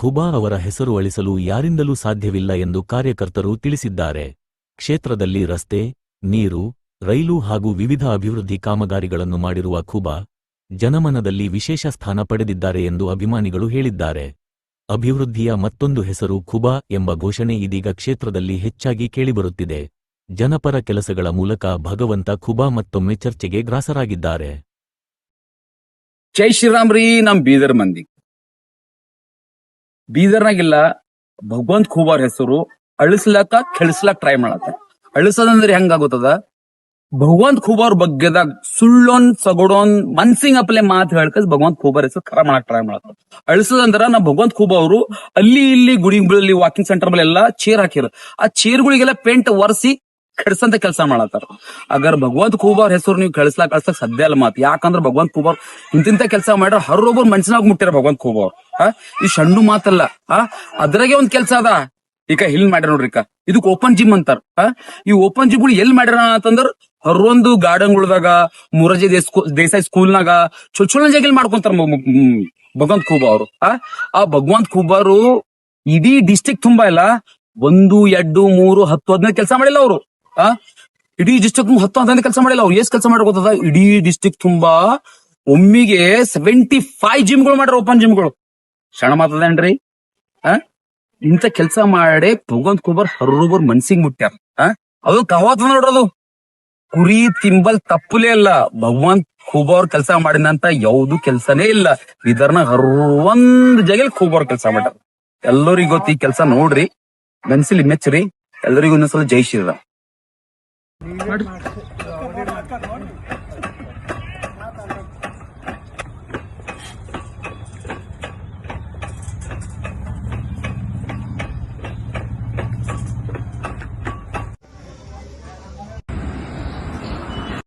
ಖುಬಾ ಅವರ ಹೆಸರು ಅಳಿಸಲು ಯಾರಿಂದಲೂ ಸಾಧ್ಯವಿಲ್ಲ ಎಂದು ಕಾರ್ಯಕರ್ತರು ತಿಳಿಸಿದ್ದಾರೆ. ಕ್ಷೇತ್ರದಲ್ಲಿ ರಸ್ತೆ, ನೀರು, ರೈಲು ಹಾಗೂ ವಿವಿಧ ಅಭಿವೃದ್ಧಿ ಕಾಮಗಾರಿಗಳನ್ನು ಮಾಡಿರುವ ಖುಬಾ ಜನಮನದಲ್ಲಿ ವಿಶೇಷ ಸ್ಥಾನ ಪಡೆದಿದ್ದಾರೆ ಎಂದು ಅಭಿಮಾನಿಗಳು ಹೇಳಿದ್ದಾರೆ. ಅಭಿವೃದ್ಧಿಯ ಮತ್ತೊಂದು ಹೆಸರು ಖುಬಾ ಎಂಬ ಘೋಷಣೆ ಇದೀಗ ಕ್ಷೇತ್ರದಲ್ಲಿ ಹೆಚ್ಚಾಗಿ ಕೇಳಿಬರುತ್ತಿದೆ. ಜನಪರ ಕೆಲಸಗಳ ಮೂಲಕ ಭಗವಂತ ಖುಬಾ ಮತ್ತೊಮ್ಮೆ ಚರ್ಚೆಗೆ ಗ್ರಾಸರಾಗಿದ್ದಾರೆ. ಜೈ ಶ್ರೀರಾಮ್ ರೀ. ನಮ್ ಬೀದರ್ ಮಂದಿ ಬೀದರ್ನಾಗಿಲ್ಲ ಭಗವಂತ ಖೂಬಾರ್ ಹೆಸರು ಅಳಿಸ್ಲಾಕ ಕೆಳಿಸ್ಲಾಕ್ ಟ್ರೈ ಮಾಡತ್ತ. ಅಳಿಸೋದಂದ್ರೆ ಹೆಂಗಾಗುತ್ತದ? ಭಗವಂತ ಖೂಬಾರ್ ಬಗ್ಗೆದಾಗ ಸುಳ್ಳೊಂದ್ ಸಗೊಡೊಂದ್ ಮನ್ಸಿಂಗ್ ಅಪ್ಲೆ ಮಾತು ಹೇಳ್ಕಸ್ ಭಗವಂತ ಖೂಬಾರ್ ಹೆಸರು ಖರ ಮಾಡಕ್ ಟ್ರೈ ಮಾಡತ್ತ. ಅಳಿಸೋದಂದ್ರ ನಾ ಭಗವಂತ ಖೂಬಾ ಅವರು ಅಲ್ಲಿ ಇಲ್ಲಿ ಗುಡಿಗಳಲ್ಲಿ ವಾಕಿಂಗ್ ಸೆಂಟರ್ ಮೇಲೆ ಎಲ್ಲಾ ಚೇರ್ ಹಾಕಿರ. ಆ ಚೇರ್ಗಳಿಗೆಲ್ಲ ಪೇಂಟ್ ಒರೆಸಿ ಕೆಡ್ಸಂತ ಕೆಲಸ ಮಾಡತ್ತಾರ. ಅಗರ್ ಭಗವಂತ ಖೂಬಾರ್ ಹೆಸರು ನೀವು ಕಳಿಸ್ಲಾಕ್ ಸದ್ಯ ಅಲ್ಲ ಮಾತು. ಯಾಕಂದ್ರ ಭಗವಂತ ಖೂಬಾರ್ ಇಂತಿಂತ ಕೆಲಸ ಮಾಡ್ಯಾರ, ಹರೊಬ್ಬರು ಮನ್ಸಿನಾಗ ಮುಟ್ಟಿರ ಭಗವಂತ ಖೂಬಾರ್. ಈ ಸಣ್ಣ ಮಾತಲ್ಲ. ಅದ್ರಾಗೆ ಒಂದ್ ಕೆಲ್ಸ ಅದ. ಈಗ ಹಿಲ್ ಮಾಡ್ಯಾರ ನೋಡ್ರಿ. ಇದಕ್ ಓಪನ್ ಜಿಮ್ ಅಂತಾರ. ಈ ಓಪನ್ ಜಿಮ್ ಗಳು ಎಲ್ಲಿ ಮಾಡ್ಯಾರ ಅಂತಂದ್ರ ಹರೊಂದು ಗಾರ್ಡನ್ಗಳದಾಗ, ಮುರಾರ್ಜಿ ದೇಸಾಯಿ ಸ್ಕೂಲ್ನಾಗ ಚೊಚ್ಚೊಳ ಜಾಗಲ್ಲಿ ಮಾಡ್ಕೊಂತಾರ ಭಗವಂತ ಖೂಬಾ ಅವರು. ಆ ಭಗವಂತ ಖೂಬಾರು ಇಡೀ ಡಿಸ್ಟಿಕ್ ತುಂಬಾ ಇಲ್ಲ, 1, 2, 3, 10, 15 ಕೆಲಸ ಮಾಡಿಲ್ಲ ಅವರು. ಇಡೀ ಡಿಸ್ಟಿಕ್ 10, 15 ಕೆಲಸ ಮಾಡಿಲ್ಲ ಅವ್ರು. ಎಷ್ಟ್ ಕೆಲಸ ಮಾಡ್ಕೋತದ? ಇಡೀ ಡಿಸ್ಟಿಕ್ ತುಂಬಾ ಒಮ್ಮಿಗೆ 75 ಜಿಮ್ಗಳು ಮಾಡ್ಯಾರ, ಓಪನ್ ಜಿಮ್ಗಳು. ಕ್ಷಣ ಮಾತದೇನ್ರಿ? ಇಂತ ಕೆಲಸ ಮಾಡಿ ಭಗವಂತ ಖೂಬಾರ್ ಹರೊಬ್ಬರು ಮನ್ಸಿಗೆ ಮುಟ್ಟ್ಯಾರ. ಅದು ಕವಾತ ನೋಡ್ರದು ಕುರಿ ತಿಂಬಲ್ ತಪ್ಪಲೇ ಇಲ್ಲ. ಭಗವಂತ ಖೂಬಾರ್ ಕೆಲಸ ಮಾಡಿದಂತ ಯಾವ್ದು ಕೆಲ್ಸನೇ ಇಲ್ಲ. ಇದರ್ನಾಗ ಹರೊಂದ್ ಜಾಗ ಖೂಬಾರ್ ಕೆಲಸ ಮಾಡ್ಯಾರ. ಎಲ್ಲರಿಗೂ ಗೊತ್ತ ಈ ಕೆಲಸ. ನೋಡ್ರಿ, ಮನ್ಸಿಲಿ ಮೆಚ್ಚ್ರಿ. ಎಲ್ಲರಿಗೂ ಇನ್ನೊಂದ್ಸಲ ಜೈ ಶ್ರೀರಾಮ್.